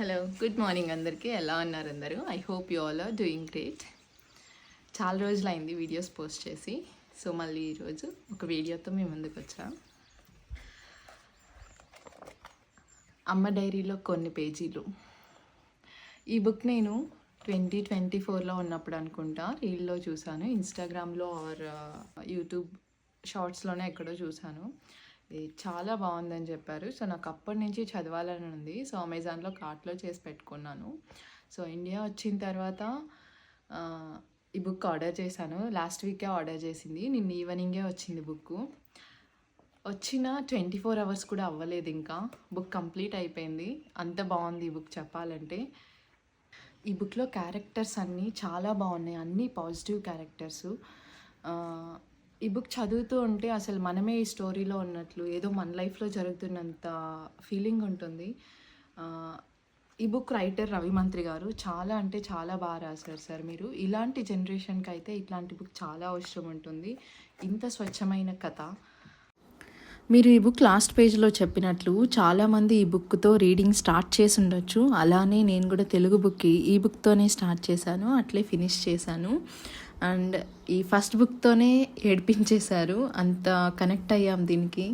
Hello, good morning అందరికీ. ఎలా ఉన్నారు అందరూ? I hope you all are doing great. చాలా రోజులైంది వీడియోస్ పోస్ట్ చేసి. సో మళ్ళీ ఈరోజు ఒక వీడియోతో మీ ముందుకు వచ్చా. అమ్మ డైరీలో కొన్ని పేజీలు. ఈ బుక్ నేను 2024లో ఉన్నప్పుడు అనుకుంటా రీల్లో చూశాను, ఇన్స్టాగ్రామ్లో ఆర్ యూట్యూబ్ షార్ట్స్లోనే ఎక్కడో చూశాను. ఇది చాలా బాగుందని చెప్పారు. సో నాకు అప్పటి నుంచి చదవాలని ఉంది. సో అమెజాన్లో కార్ట్లో చేసి పెట్టుకున్నాను. సో ఇండియా వచ్చిన తర్వాత ఈ బుక్ ఆర్డర్ చేశాను. లాస్ట్ వీకే ఆర్డర్ చేసింది, నిన్న ఈవినింగే వచ్చింది బుక్. వచ్చిన 24 అవర్స్ కూడా అవ్వలేదు, ఇంకా బుక్ కంప్లీట్ అయిపోయింది. అంత బాగుంది ఈ బుక్ చెప్పాలంటే. ఈ బుక్లో క్యారెక్టర్స్ అన్నీ చాలా బాగున్నాయి, అన్నీ పాజిటివ్ క్యారెక్టర్స్. ఈ బుక్ చదువుతూ ఉంటే అసలు మనమే ఈ స్టోరీలో ఉన్నట్లు, ఏదో మన లైఫ్లో జరుగుతున్నంత ఫీలింగ్ ఉంటుంది. ఈ బుక్ రైటర్ రవి మంత్రి గారు చాలా అంటే చాలా బాగా రాశారు సార్. మీరు ఇలాంటి జనరేషన్కి అయితే ఇట్లాంటి బుక్ చాలా అవసరం ఉంటుంది. ఇంత స్వచ్ఛమైన కథ. మీరు ఈ బుక్ లాస్ట్ పేజ్లో చెప్పినట్లు చాలామంది ఈ బుక్తో రీడింగ్ స్టార్ట్ చేసి ఉండొచ్చు. అలానే నేను కూడా తెలుగు బుక్ ఈ బుక్తోనే స్టార్ట్ చేశాను, అట్లే ఫినిష్ చేశాను. అండ్ ఈ ఫస్ట్ బుక్తోనే ఏడిపించేశారు, అంత కనెక్ట్ అయ్యాం దీనికి.